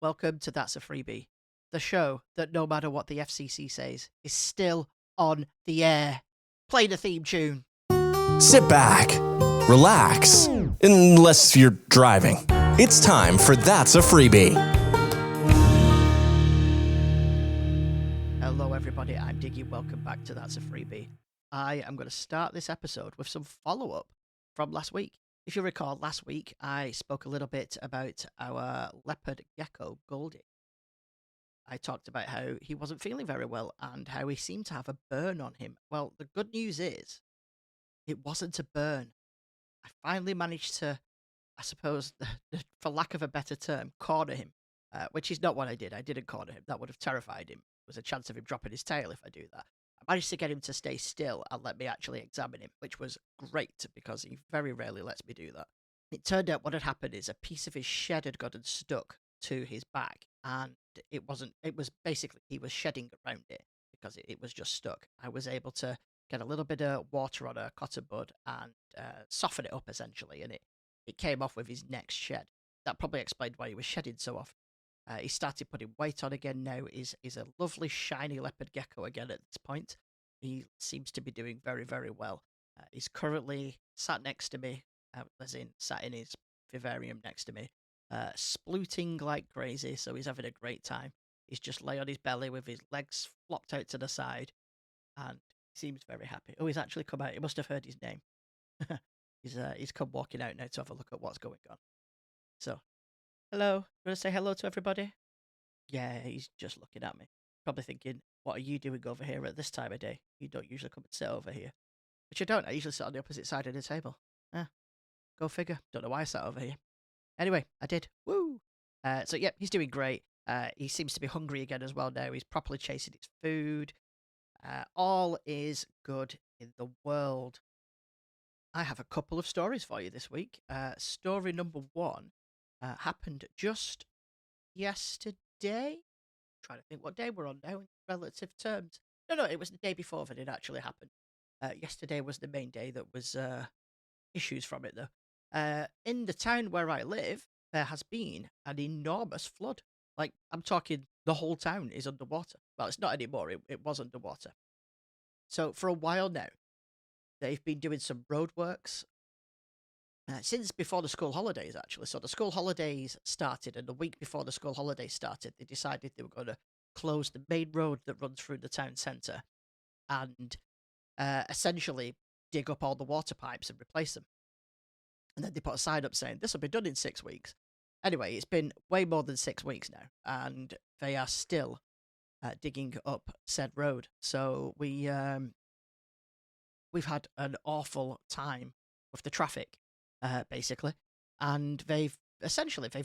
Welcome to That's a Freebie, the show that no matter what the FCC says is still on the air. Play the theme tune. Sit back, relax, unless you're driving. It's time for That's a Freebie. Hello everybody, I'm Diggy. Welcome back to That's a Freebie. I am going to start this episode with some follow-up from last week. If you recall, last week I spoke a little bit about our leopard gecko, Goldie. I talked about how he wasn't feeling very well and how he seemed to have a burn on him. Well, the good news is, it wasn't a burn. I finally managed to, I suppose, for lack of a better term, corner him, which is not what I did. I didn't corner him. That would have terrified him. There was a chance of him dropping his tail if I do that. I managed to get him to stay still and let me actually examine him, which was great because he very rarely lets me do that. It turned out what had happened is a piece of his shed had gotten stuck to his back, and it was basically, he was shedding around it because it was just stuck. I was able to get a little bit of water on a cotton bud and soften it up essentially, and it came off with his next shed. That probably explained why he was shedding so often. He started putting weight on again now. He's a lovely shiny leopard gecko again at this point. He seems to be doing very, very well. He's currently sat next to me, as in sat in his vivarium next to me, splooting like crazy, so he's having a great time. He's just lay on his belly with his legs flopped out to the side, and he seems very happy. Oh, he's actually come out. He must have heard his name. He's come walking out now to have a look at what's going on. So, hello. You want to say hello to everybody? Yeah, he's just looking at me. Probably thinking, what are you doing over here at this time of day? You don't usually come and sit over here. Which I don't. I usually sit on the opposite side of the table. Go figure. Don't know why I sat over here. Anyway, I did. Woo! So, yeah, he's doing great. He seems to be hungry again as well now. He's properly chasing his food. All is good in the world. I have a couple of stories for you this week. Story number one happened just yesterday. Trying to think what day we're on now in relative terms. No, it was the day before that it actually happened. Yesterday was the main day that was issues from it, though. In the town where I live, there has been an enormous flood. Like, I'm talking the whole town is underwater. Well, it's not anymore. It was underwater. So for a while now, they've been doing some roadworks since before the school holidays, actually. So the school holidays started, and the week before the school holidays started, they decided they were going to close the main road that runs through the town centre and essentially dig up all the water pipes and replace them. And then they put a sign up saying, this will be done in 6 weeks. Anyway, it's been way more than 6 weeks now, and they are still digging up said road. So we've had an awful time with the traffic, basically, and they've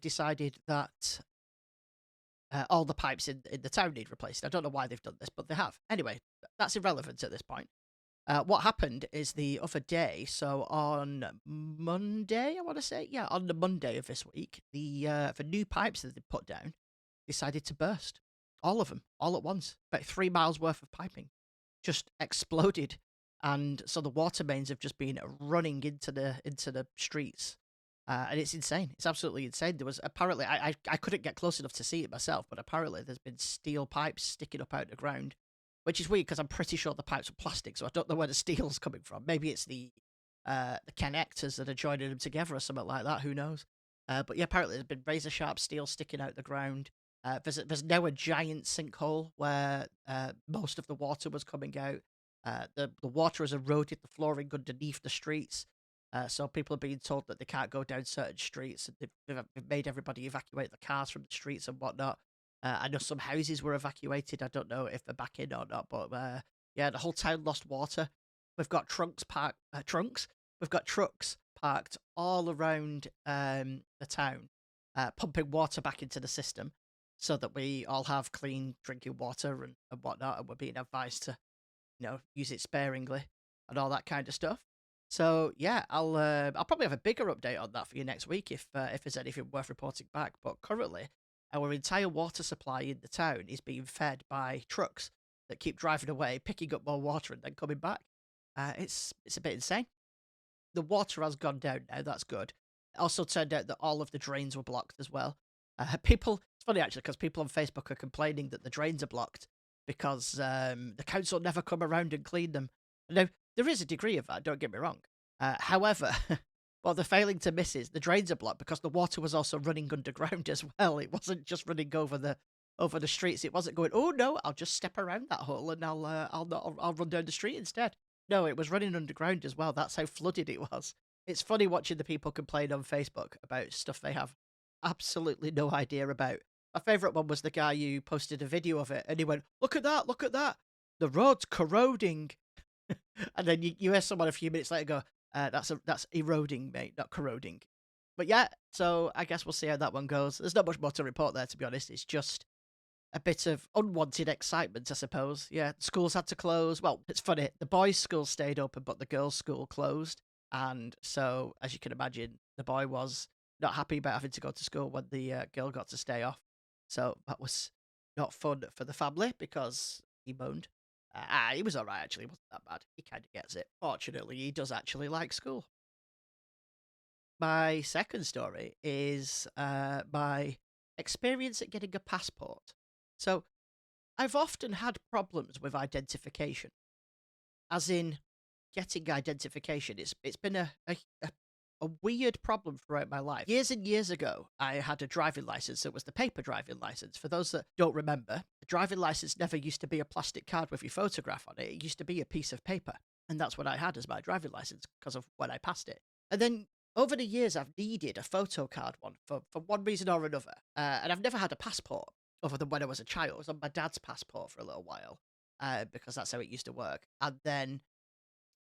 decided that all the pipes in the town need replaced. I don't know why they've done this, but they have. Anyway, that's irrelevant at this point. What happened is the other day, so on Monday, I want to say, yeah, on the Monday of this week, the new pipes that they put down decided to burst. All of them, all at once. About 3 miles worth of piping just exploded. And so the water mains have just been running into the streets. And it's insane. It's absolutely insane. There was apparently, I couldn't get close enough to see it myself, but apparently there's been steel pipes sticking up out of the ground, which is weird because I'm pretty sure the pipes are plastic, so I don't know where the steel's coming from. Maybe it's the connectors that are joining them together or something like that. Who knows? But yeah, apparently there's been razor sharp steel sticking out the ground. There's now a giant sinkhole where most of the water was coming out. The water has eroded the flooring underneath the streets. So people are being told that they can't go down certain streets. They've made everybody evacuate the cars from the streets and whatnot. I know some houses were evacuated. I don't know if they're back in or not, but yeah, the whole town lost water. We've got trunks. We've got trucks parked all around the town, pumping water back into the system so that we all have clean drinking water and whatnot, and we're being advised to, use it sparingly and all that kind of stuff. So yeah, I'll probably have a bigger update on that for you next week if there's anything worth reporting back. But currently, our entire water supply in the town is being fed by trucks that keep driving away, picking up more water, and then coming back. It's a bit insane. The water has gone down now. That's good. It also turned out that all of the drains were blocked as well. People, it's funny actually because people on Facebook are complaining that the drains are blocked because the council never come around and clean them. Now, there is a degree of that, don't get me wrong. However, what they're failing to miss is the drains are blocked because the water was also running underground as well. It wasn't just running over the streets. It wasn't going, oh no, I'll just step around that hole and I'll run down the street instead. No, it was running underground as well. That's how flooded it was. It's funny watching the people complain on Facebook about stuff they have absolutely no idea about. My favourite one was the guy who posted a video of it and he went, look at that. The road's corroding. And then you hear someone a few minutes later go, that's eroding, mate, not corroding. But yeah, so I guess we'll see how that one goes. There's not much more to report there, to be honest. It's just a bit of unwanted excitement, I suppose. Yeah, schools had to close. Well, it's funny. The boys' school stayed open, but the girls' school closed. And so, as you can imagine, the boy was not happy about having to go to school when the girl got to stay off. So that was not fun for the family because he moaned. He was all right, actually. It wasn't that bad. He kind of gets it. Fortunately, he does actually like school. My second story is my experience at getting a passport. So, I've often had problems with identification, as in getting identification. It's been a weird problem throughout my life. Years and years ago, I had a driving license. It was the paper driving license. For those that don't remember, a driving license never used to be a plastic card with your photograph on it. It used to be a piece of paper. And that's what I had as my driving license because of when I passed it. And then over the years, I've needed a photo card one for one reason or another. And I've never had a passport other than when I was a child. I was on my dad's passport for a little while because that's how it used to work. And then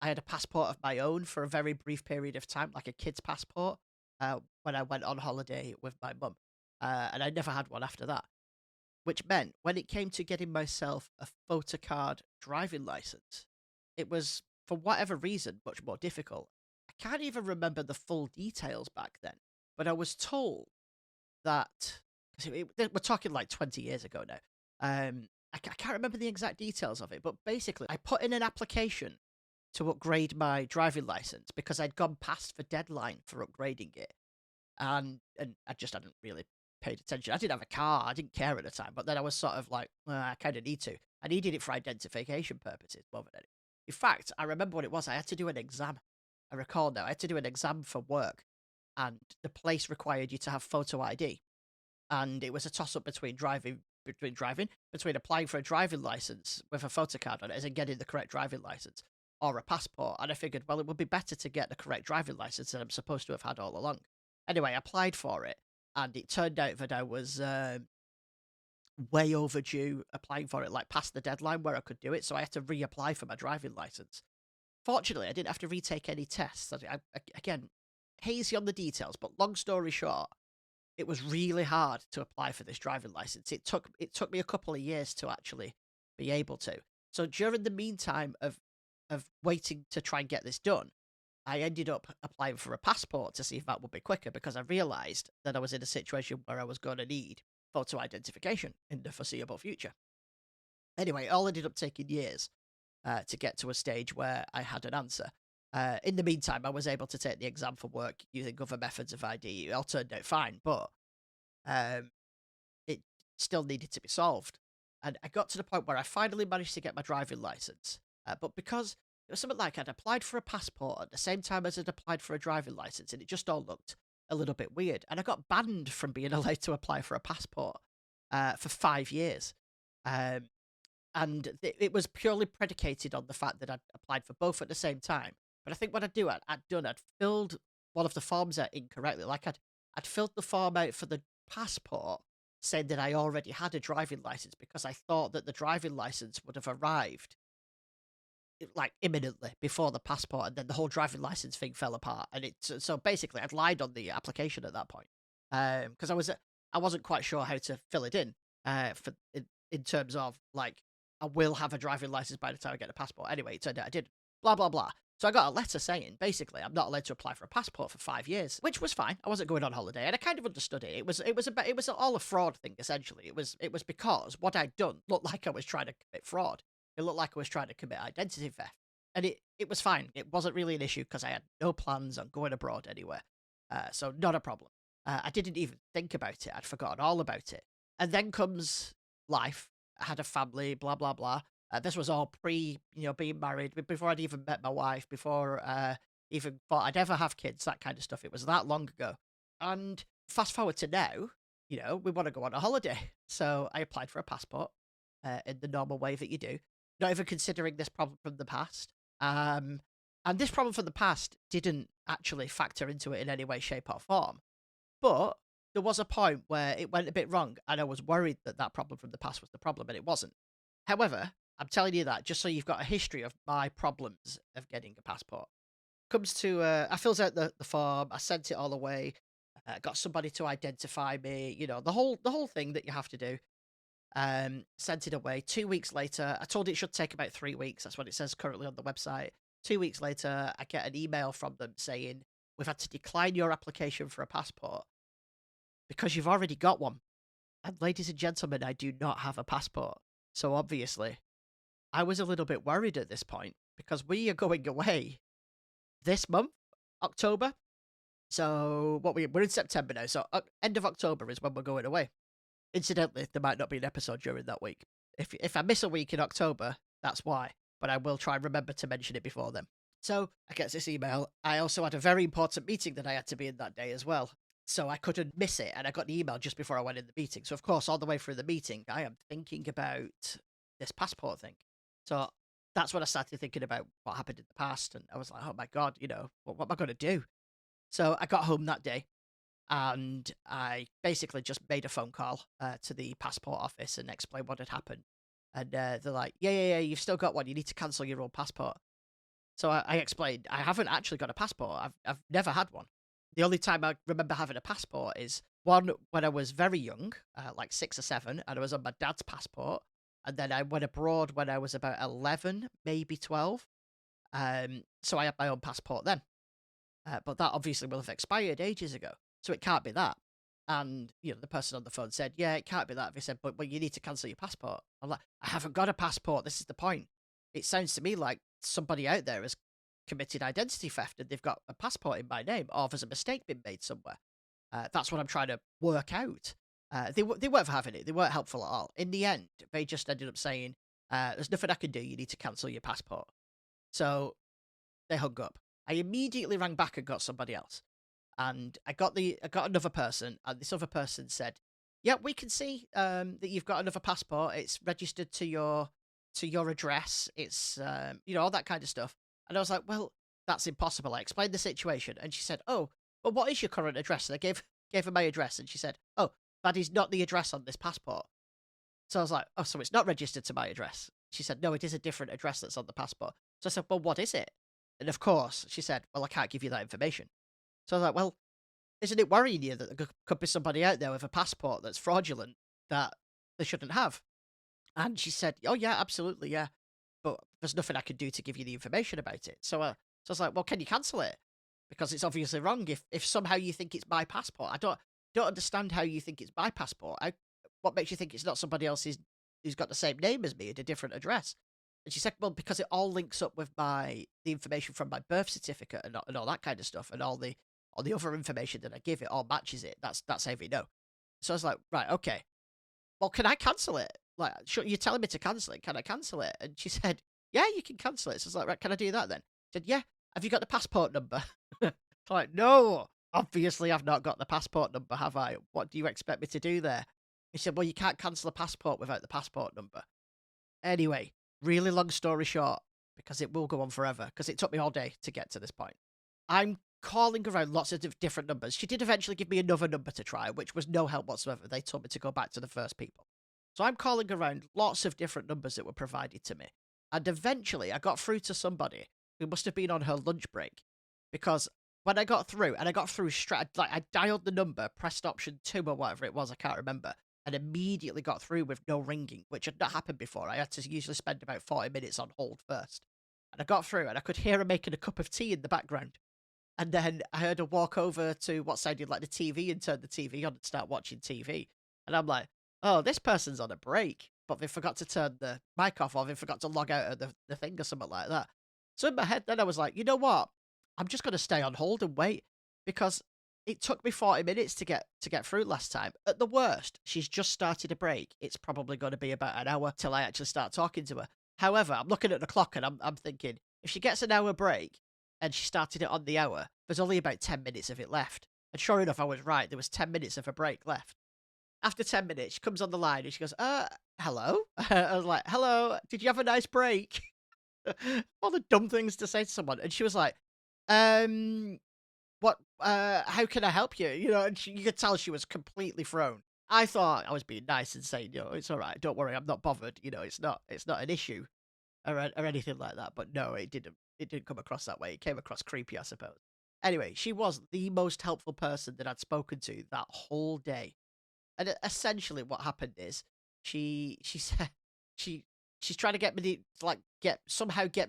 I had a passport of my own for a very brief period of time, like a kid's passport, when I went on holiday with my mum. And I never had one after that, which meant when it came to getting myself a photocard driving license, it was, for whatever reason, much more difficult. I can't even remember the full details back then, but I was told that, we're talking like 20 years ago now. I can't remember the exact details of it, but basically I put in an application to upgrade my driving license because I'd gone past the deadline for upgrading it. And I just hadn't really paid attention. I didn't have a car. I didn't care at the time. But then I was sort of like, I kind of need to. I needed it for identification purposes more than anything. In fact, I remember what it was. I had to do an exam. I recall now. I had to do an exam for work. And the place required you to have photo ID. And it was a toss-up between applying for a driving license with a photocard on it and getting the correct driving license, or a passport. And I figured, well, it would be better to get the correct driving license that I'm supposed to have had all along. Anyway, I applied for it, and it turned out that I was way overdue applying for it, like past the deadline where I could do it, so I had to reapply for my driving license. Fortunately, I didn't have to retake any tests. Again, hazy on the details, but long story short, it was really hard to apply for this driving license. It took me a couple of years to actually be able to. So during the meantime of waiting to try and get this done, I ended up applying for a passport to see if that would be quicker because I realised that I was in a situation where I was going to need photo identification in the foreseeable future. Anyway, it all ended up taking years to get to a stage where I had an answer. In the meantime, I was able to take the exam for work using other methods of ID. It all turned out fine, but it still needed to be solved. And I got to the point where I finally managed to get my driving licence. But because it was something like I'd applied for a passport at the same time as I'd applied for a driving licence, and it just all looked a little bit weird. And I got banned from being allowed to apply for a passport for 5 years. And it was purely predicated on the fact that I'd applied for both at the same time. But I think what I'd filled one of the forms out incorrectly. Like I'd filled the form out for the passport saying that I already had a driving licence because I thought that the driving licence would have arrived like imminently before the passport, and then the whole driving license thing fell apart. And so basically I'd lied on the application at that point because I wasn't quite sure how to fill it in in terms of like I will have a driving license by the time I get a passport. Anyway, it turned out I did. Blah blah blah. So I got a letter saying basically I'm not allowed to apply for a passport for 5 years, which was fine. I wasn't going on holiday, and I kind of understood it. It was all a fraud thing essentially. It was because what I'd done looked like I was trying to commit fraud. It looked like I was trying to commit identity theft. And it was fine. It wasn't really an issue because I had no plans on going abroad anywhere. So not a problem. I didn't even think about it. I'd forgotten all about it. And then comes life. I had a family, blah, blah, blah. This was all being married, before I'd even met my wife, before even thought I'd ever have kids, that kind of stuff. It was that long ago. And fast forward to now, we want to go on a holiday. So I applied for a passport in the normal way that you do, not even considering this problem from the past. And this problem from the past didn't actually factor into it in any way, shape, or form. But there was a point where it went a bit wrong, and I was worried that that problem from the past was the problem, and it wasn't. However, I'm telling you that just so you've got a history of my problems of getting a passport. Comes to, I fills out the form, I sent it all away, got somebody to identify me, the whole thing that you have to do. Sent it away. 2 weeks later, I told it should take about 3 weeks. That's what it says currently on the website. 2 weeks later, I get an email from them saying, we've had to decline your application for a passport because you've already got one. And ladies and gentlemen, I do not have a passport. So obviously, I was a little bit worried at this point because we are going away this month, October. So we're in September now. So end of October is when we're going away. Incidentally, there might not be an episode during that week. If I miss a week in October, that's why. But I will try and remember to mention it before then. So I get this email. I also had a very important meeting that I had to be in that day as well. So I couldn't miss it. And I got the email just before I went in the meeting. So of course, all the way through the meeting, I am thinking about this passport thing. So that's when I started thinking about what happened in the past. And I was like, oh my God, what am I going to do? So I got home that day. And I basically just made a phone call to the passport office and explained what had happened. And they're like, yeah, you've still got one. You need to cancel your old passport. So I explained, I haven't actually got a passport. I've never had one. The only time I remember having a passport is one when I was very young, like 6 or 7, and I was on my dad's passport. And then I went abroad when I was about 11, maybe 12. So I had my own passport then. But that obviously will have expired ages ago. So it can't be that. And, the person on the phone said, yeah, it can't be that. They said, but you need to cancel your passport. I'm like, I haven't got a passport. This is the point. It sounds to me like somebody out there has committed identity theft and they've got a passport in my name, or there's a mistake been made somewhere. That's what I'm trying to work out. They weren't for having it. They weren't helpful at all. In the end, they just ended up saying, there's nothing I can do. You need to cancel your passport. So they hung up. I immediately rang back and got somebody else. And I got another person, and this other person said, yeah, we can see that you've got another passport. It's registered to your address. It's, all that kind of stuff. And I was like, well, that's impossible. I explained the situation. And she said, oh, well, what is your current address? And I gave her my address. And she said, oh, that is not the address on this passport. So I was like, oh, so it's not registered to my address. She said, no, it is a different address that's on the passport. So I said, well, what is it? And of course, she said, well, I can't give you that information. So I was like, well, isn't it worrying you that there could be somebody out there with a passport that's fraudulent that they shouldn't have? And she said, oh, yeah, absolutely, yeah. But there's nothing I can do to give you the information about it. So I was like, well, can you cancel it? Because it's obviously wrong. If somehow you think it's my passport, I don't understand how you think it's my passport. What makes you think it's not somebody else's who's got the same name as me at a different address? And she said, well, because it all links up with the information from my birth certificate and all that kind of stuff, and all the other information that I give, it all matches it. That's how we know. So I was like, right, okay. Well, can I cancel it? Like, sure, you're telling me to cancel it. Can I cancel it? And she said, yeah, you can cancel it. So I was like, right, can I do that then? She said, yeah. Have you got the passport number? I'm like, no, obviously I've not got the passport number, have I? What do you expect me to do there? He said, well, you can't cancel a passport without the passport number. Anyway, really long story short, because it will go on forever, because it took me all day to get to this point. I'm calling around lots of different numbers. She did eventually give me another number to try, which was no help whatsoever. They told me to go back to the first people. So I'm calling around lots of different numbers that were provided to me. And eventually I got through to somebody who must have been on her lunch break, because when I got through, and I got through straight, like I dialed the number, pressed option 2 or whatever it was, I can't remember, and immediately got through with no ringing, which had not happened before. I had to usually spend about 40 minutes on hold first. And I got through, and I could hear her making a cup of tea in the background. And then I heard her walk over to what sounded like the TV and turn the TV on and start watching TV. And I'm like, oh, this person's on a break, but they forgot to turn the mic off, or they forgot to log out of the thing or something like that. So in my head, then I was like, you know what? I'm just going to stay on hold and wait, because It took me 40 minutes to get through last time. At the worst, she's just started a break. It's probably going to be about an hour till I actually start talking to her. However, I'm looking at the clock and I'm thinking, if she gets an hour break and she started it on the hour, there's only about 10 minutes of it left. And sure enough, I was right. There was 10 minutes of a break left. After 10 minutes, she comes on the line and she goes, hello? I was like, hello, did you have a nice break? All the dumb things to say to someone. And she was like, um, how can I help you? You know, and you could tell she was completely thrown. I thought I was being nice and saying, it's all right. Don't worry. I'm not bothered. It's not an issue or anything like that. But no, it didn't come across that way. It came across creepy, I suppose. Anyway, she was the most helpful person that I'd spoken to that whole day. And essentially what happened is she said she's trying to get me get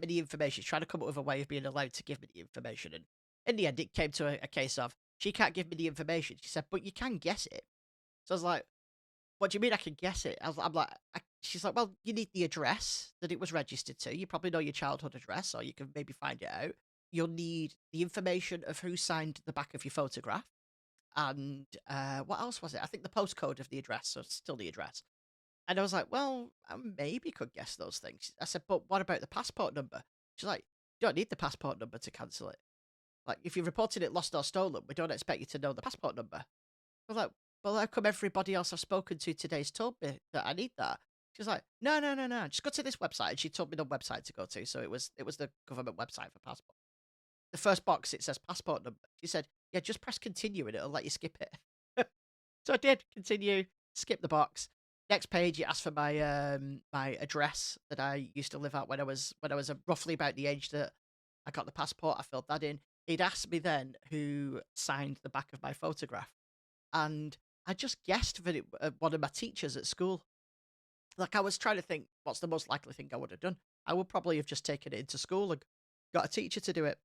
me the information. She's trying to come up with a way of being allowed to give me the information. And in the end, it came to a case of she can't give me the information. She said, but you can guess it. So I was like, what do you mean I can guess it? I'm like, she's like, well, you need the address that it was registered to. You probably know your childhood address, or you can maybe find it out. You'll need the information of who signed the back of your photograph. And what else was it? I think the postcode of the address, so it's still the address. And I was like, well, I maybe could guess those things. I said, but what about the passport number? She's like, you don't need the passport number to cancel it. Like, if you've reported it lost or stolen, we don't expect you to know the passport number. I was like, well, how come everybody else I've spoken to today's told me that I need that? She's like, no, just go to this website. And she told me the website to go to. So it was the government website for passport. The first box, it says passport number. She said, yeah, just press continue and it'll let you skip it. So I did continue, skip the box. Next page, it asked for my my address that I used to live at when I was roughly about the age that I got the passport. I filled that in. It asked me then who signed the back of my photograph, and I just guessed that it one of my teachers at school. Like, I was trying to think, what's the most likely thing I would have done? I would probably have just taken it into school and got a teacher to do it.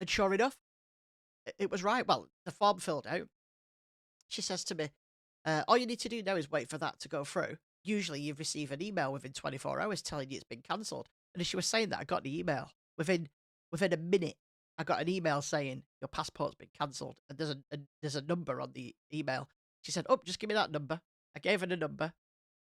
And sure enough, it was right. Well, the form filled out. She says to me, all you need to do now is wait for that to go through. Usually you receive an email within 24 hours telling you it's been cancelled. And as she was saying that, I got the email. Within a minute, I got an email saying your passport's been cancelled. And there's a number on the email. She said, oh, just give me that number. I gave her the number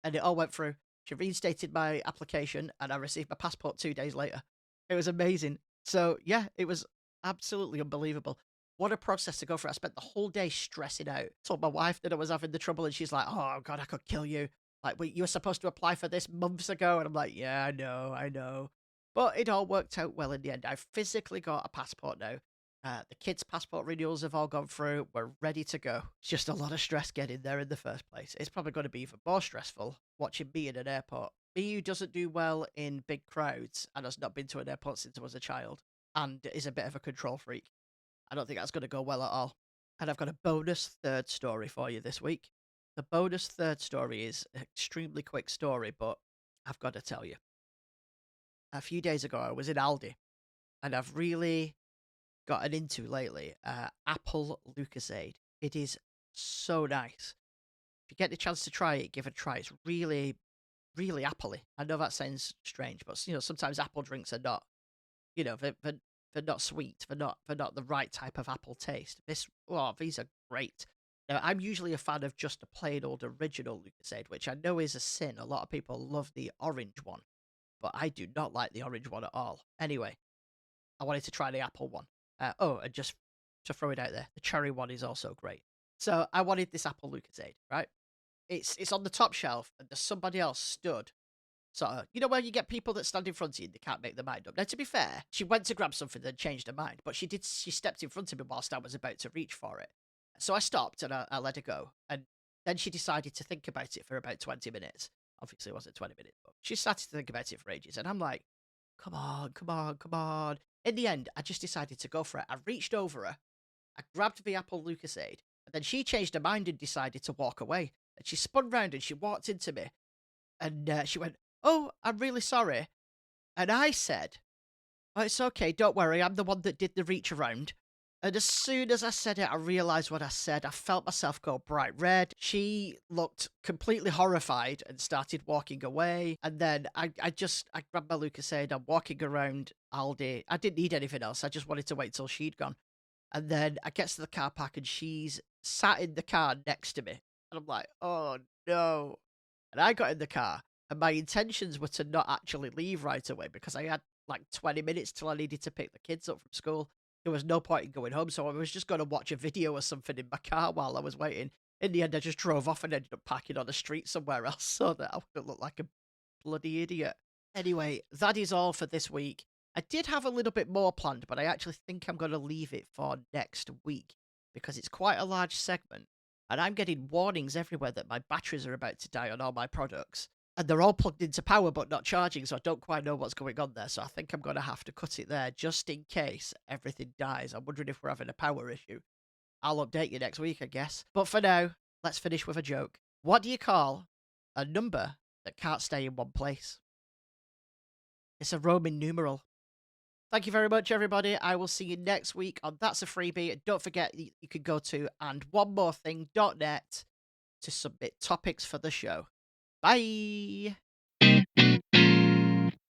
and it all went through. She reinstated my application and I received my passport 2 days later. It was amazing. So yeah, it was absolutely unbelievable. What a process to go through. I spent the whole day stressing out. Told my wife that I was having the trouble and she's like, oh God, I could kill you. Like, you were supposed to apply for this months ago. And I'm like, yeah, I know. But it all worked out well in the end. I've physically got a passport now. The kids' passport renewals have all gone through. We're ready to go. It's just a lot of stress getting there in the first place. It's probably going to be even more stressful watching me in an airport. Me who doesn't do well in big crowds and has not been to an airport since I was a child and is a bit of a control freak. I don't think that's going to go well at all. And I've got a bonus third story for you this week. The bonus third story is an extremely quick story, but I've got to tell you. A few days ago, I was in Aldi, and I've really gotten into lately apple Lucozade. It is so nice. If you get the chance to try it, give it a try. It's really, really appley. I know that sounds strange, but sometimes apple drinks are not, they're not sweet. They're not the right type of apple taste. These are great. Now, I'm usually a fan of just a plain old original Lucozade, which I know is a sin. A lot of people love the orange one, but I do not like the orange one at all. Anyway, I wanted to try the apple one. And just to throw it out there, the cherry one is also great. So I wanted this apple Lucozade, right? It's on the top shelf, and there's somebody else stood. So, where you get people that stand in front of you and they can't make their mind up. Now, to be fair, she went to grab something and changed her mind, but she stepped in front of me whilst I was about to reach for it. So I stopped and I let her go. And then she decided to think about it for about 20 minutes. Obviously, it wasn't 20 minutes, but she started to think about it for ages. And I'm like, come on. In the end, I just decided to go for it. I reached over her, I grabbed the apple Lucozade, and then she changed her mind and decided to walk away. And she spun round and she walked into me. And she went, oh, I'm really sorry. And I said, oh, it's okay, don't worry, I'm the one that did the reach-around. And as soon as I said it, I realised what I said. I felt myself go bright red. She looked completely horrified and started walking away. And then I grabbed my Lucozade. I'm walking around Aldi. I didn't need anything else. I just wanted to wait till she'd gone. And then I get to the car park and she's sat in the car next to me. And I'm like, oh no. And I got in the car and my intentions were to not actually leave right away because I had like 20 minutes till I needed to pick the kids up from school. There was no point in going home. So I was just going to watch a video or something in my car while I was waiting. In the end, I just drove off and ended up parking on the street somewhere else so that I wouldn't look like a bloody idiot. Anyway, that is all for this week. I did have a little bit more planned, but I actually think I'm going to leave it for next week because it's quite a large segment. And I'm getting warnings everywhere that my batteries are about to die on all my products. And they're all plugged into power but not charging, so I don't quite know what's going on there. So I think I'm going to have to cut it there just in case everything dies. I'm wondering if we're having a power issue. I'll update you next week, I guess. But for now, let's finish with a joke. What do you call a number that can't stay in one place? It's a Roman numeral. Thank you very much, everybody. I will see you next week on That's a Freebie. Don't forget, you can go to andOneMoreThing.net to submit topics for the show. Bye!